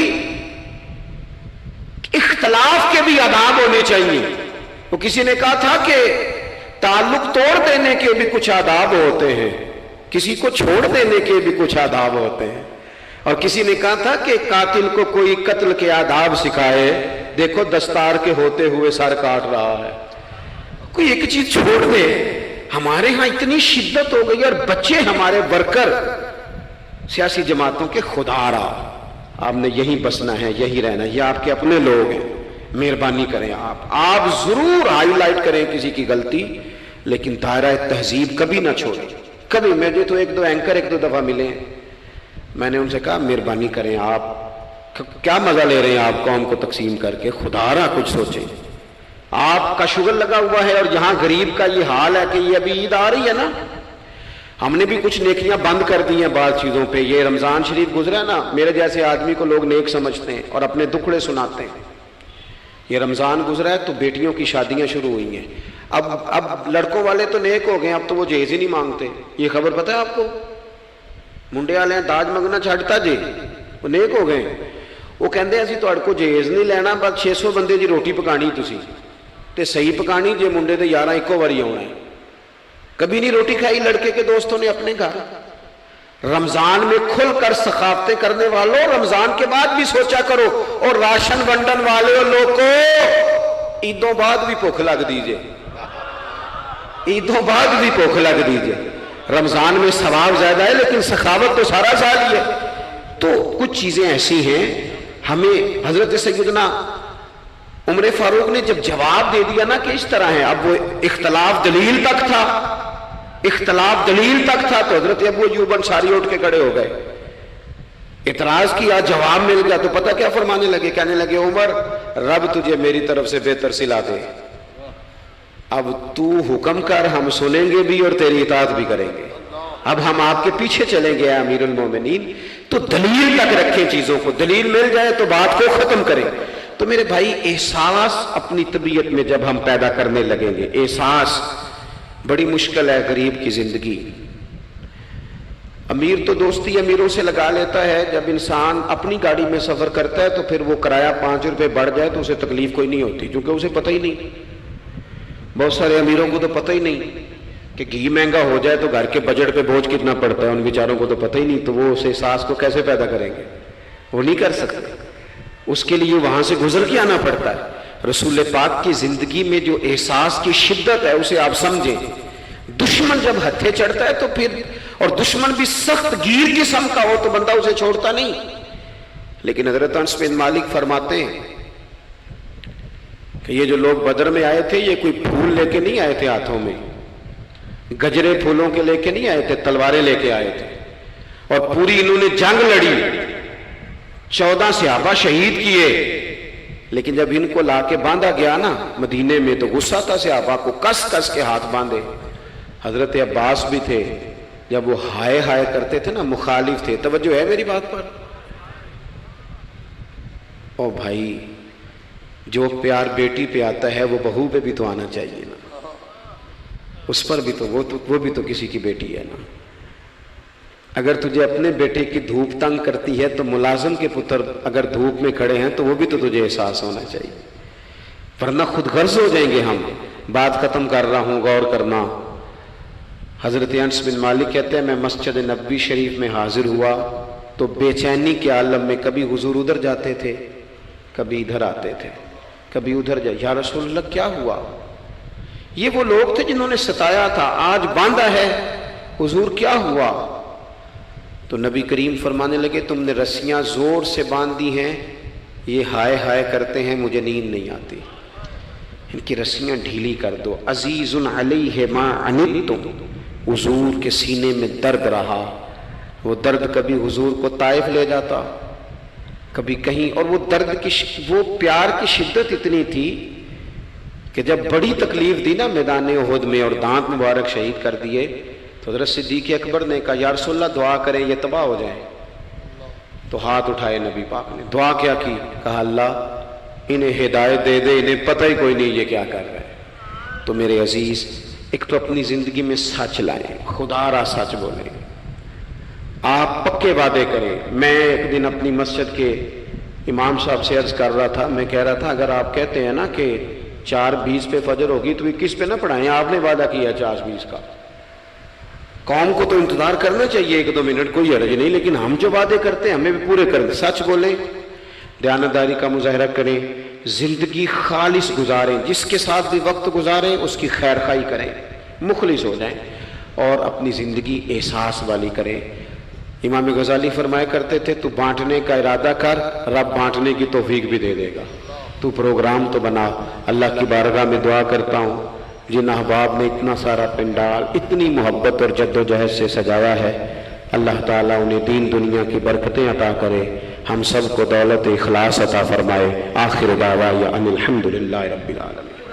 اختلاف کے بھی آداب ہونے چاہیے۔ وہ کسی نے کہا تھا کہ تعلق توڑ دینے کے بھی کچھ آداب ہوتے ہیں، کسی کو چھوڑ دینے کے بھی کچھ آداب ہوتے ہیں۔ اور کسی نے کہا تھا کہ قاتل کو کوئی قتل کے آداب سکھائے، دیکھو دستار کے ہوتے ہوئے سر کاٹ رہا ہے۔ کوئی ایک چیز چھوڑ دے۔ ہمارے ہاں اتنی شدت ہو گئی، اور بچے ہمارے ورکر سیاسی جماعتوں کے، خدا را آپ نے یہیں بسنا ہے، یہی رہنا، یہ آپ کے اپنے لوگ ہیں، مہربانی کریں آپ ضرور ہائی لائٹ کریں کسی کی غلطی، لیکن دائرہ تہذیب کبھی نہ چھوڑیں۔ کبھی مجھے تو ایک دو اینکر ایک دو دفعہ ملے ہیں، میں نے ان سے کہا مہربانی کریں، آپ کیا مزہ لے رہے ہیں آپ قوم کو تقسیم کر کے، خدا را کچھ سوچیں۔ آپ کا شغل لگا ہوا ہے، اور یہاں غریب کا یہ حال ہے کہ یہ ابھی عید آ رہی ہے نا، ہم نے بھی کچھ نیکیاں بند کر دی ہیں بعض چیزوں پہ۔ یہ رمضان شریف گزرا نا، میرے جیسے آدمی کو لوگ نیک سمجھتے ہیں اور اپنے دکھڑے سناتے ہیں۔ یہ رمضان گزرا ہے تو بیٹیوں کی شادیاں شروع ہوئی ہیں، اب لڑکوں والے تو نیک ہو گئے، اب تو وہ جہیز ہی نہیں مانگتے۔ یہ خبر پتہ ہے آپ کو؟ منڈے والے ہیں داج منگنا چھڈتا جی، وہ نیک ہو گئے۔ وہ کہندے اسی تہاڈے کو جہیز نہیں لینا، بس 600 بندے دی روٹی پکانی تسی تے صحیح پکانی جے، منڈے دے 11 ایکو واری آنا ہے۔ کبھی نہیں روٹی کھائی لڑکے کے دوستوں نے اپنے گھر۔ رمضان میں کھل کر سخاوتیں کرنے والوں، رمضان کے بعد بھی سوچا کرو، اور راشن ونڈن والے لوگوں، عیدوں بعد بھی بھوک لگ دیجئے، عیدوں بعد بھی بھوک لگ دیجئے۔ رمضان میں ثواب زیادہ ہے، لیکن سخاوت تو سارا سال ہی ہے۔ تو کچھ چیزیں ایسی ہیں، ہمیں حضرت سیدنا عمر فاروق نے جب جواب دے دیا نا کہ اس طرح ہے، اب وہ اختلاف دلیل تک تھا، اختلاف دلیل تک تھا، تو حضرت ابو ایوب انصاری اٹھ کے کھڑے ہو گئے، اعتراض کیا، جواب مل گیا، تو پتہ کیا فرمانے لگے؟ کہنے لگے عمر رب تجھے میری طرف سے بہتر صلہ دے، اب تو حکم کر، ہم سنیں گے بھی اور تیری اطاعت بھی کریں گے، اب ہم آپ کے پیچھے چلیں گے امیر المومنین۔ تو دلیل تک رکھیں چیزوں کو، دلیل مل جائے تو بات کو ختم کریں۔ تو میرے بھائی، احساس اپنی طبیعت میں جب ہم پیدا کرنے لگیں گے، احساس بڑی مشکل ہے غریب کی زندگی۔ امیر تو دوستی امیروں سے لگا لیتا ہے، جب انسان اپنی گاڑی میں سفر کرتا ہے تو پھر وہ کرایہ 5 روپے بڑھ جائے تو اسے تکلیف کوئی نہیں ہوتی، کیونکہ اسے پتہ ہی نہیں۔ بہت سارے امیروں کو تو پتہ ہی نہیں کہ گھی مہنگا ہو جائے تو گھر کے بجٹ پہ بوجھ کتنا پڑتا ہے، ان بیچاروں کو تو پتہ ہی نہیں، تو وہ اس احساس کو کیسے پیدا کریں گے؟ وہ نہیں کر سکتے، اس کے لیے وہاں سے گزر کے آنا پڑتا ہے۔ رسول پاک کی زندگی میں جو احساس کی شدت ہے اسے آپ سمجھیں۔ دشمن جب ہتھے چڑھتا ہے تو پھر، اور دشمن بھی سخت گیر قسم کا ہو تو بندہ اسے چھوڑتا نہیں۔ لیکن حضرت انس بن مالک فرماتے ہیں کہ یہ جو لوگ بدر میں آئے تھے، یہ کوئی پھول لے کے نہیں آئے تھے ہاتھوں میں، گجرے پھولوں کے لے کے نہیں آئے تھے، تلواریں لے کے آئے تھے، اور پوری انہوں نے جنگ لڑی، 14 صحابہ شہید کیے، لیکن جب ان کو لا کے باندھا گیا نا مدینے میں تو غصہ تھا صحابہ کو، کس کس کے ہاتھ باندھے، حضرت عباس بھی تھے، جب وہ ہائے ہائے کرتے تھے نا مخالف تھے. توجہ ہے میری بات پر؟ او بھائی، جو پیار بیٹی پہ آتا ہے وہ بہو پہ بھی تو آنا چاہیے نا. اس پر بھی تو وہ بھی تو کسی کی بیٹی ہے نا. اگر تجھے اپنے بیٹے کی دھوپ تنگ کرتی ہے تو ملازم کے پتر اگر دھوپ میں کھڑے ہیں تو وہ بھی تو تجھے احساس ہونا چاہیے، ورنہ خود غرض ہو جائیں گے ہم. بات ختم کر رہا ہوں، غور کرنا. حضرت انس بن مالک کہتے ہیں میں مسجد نبوی شریف میں حاضر ہوا تو بے چینی کے عالم میں کبھی حضور ادھر جاتے تھے، کبھی ادھر آتے تھے، کبھی ادھر جائے. یا رسول اللہ کیا ہوا؟ یہ وہ لوگ تھے جنہوں نے ستایا تھا، آج باندھا ہے، حضور کیا ہوا؟ تو نبی کریم فرمانے لگے تم نے رسیاں زور سے باندھ دی ہیں، یہ ہائے ہائے کرتے ہیں، مجھے نیند نہیں آتی، ان کی رسیاں ڈھیلی کر دو. عزیز علیہ ما عنتم، حضور کے سینے میں درد رہا. وہ درد کبھی حضور کو طائف لے جاتا، کبھی کہیں، اور وہ درد کی وہ پیار کی شدت اتنی تھی کہ جب بڑی تکلیف دی نا میدان احد میں اور دانت مبارک شہید کر دیے تو حضرت صدیق اکبر نے کہا یا رسول اللہ دعا کریں یہ تباہ ہو جائیں. تو ہاتھ اٹھائے نبی پاک نے، دعا کیا کی؟ کہا اللہ انہیں ہدایت دے دے، انہیں پتہ ہی کوئی نہیں یہ کیا کر رہے ہیں. تو میرے عزیز، ایک تو اپنی زندگی میں سچ لائیں، خدا را سچ بولیں، آپ پکے وعدے کریں. میں ایک دن اپنی مسجد کے امام صاحب سے عرض کر رہا تھا، میں کہہ رہا تھا اگر آپ کہتے ہیں نا کہ 4:20 پہ فجر ہوگی تو 21 پہ نہ پڑھائیں، آپ نے وعدہ کیا 4:20 کا. قوم کو تو انتظار کرنا چاہیے 1-2 منٹ، کوئی حرج نہیں، لیکن ہم جو وعدے کرتے ہیں ہمیں بھی پورے کریں. سچ بولیں، دیانتداری کا مظاہرہ کریں، زندگی خالص گزاریں، جس کے ساتھ بھی وقت گزاریں اس کی خیر خواہی کریں، مخلص ہو جائیں اور اپنی زندگی احساس والی کریں. امام غزالی فرمایا کرتے تھے تو بانٹنے کا ارادہ کر، رب بانٹنے کی توفیق بھی دے دے گا. تو پروگرام تو بنا. اللہ کی بارگاہ میں دعا کرتا ہوں جن احباب نے اتنا سارا پنڈال اتنی محبت اور جد و جہد سے سجایا ہے، اللہ تعالیٰ انہیں دین دنیا کی برکتیں عطا کرے، ہم سب کو دولت اخلاص عطا فرمائے. آخر دعوانا ان الحمد للہ رب العالمین.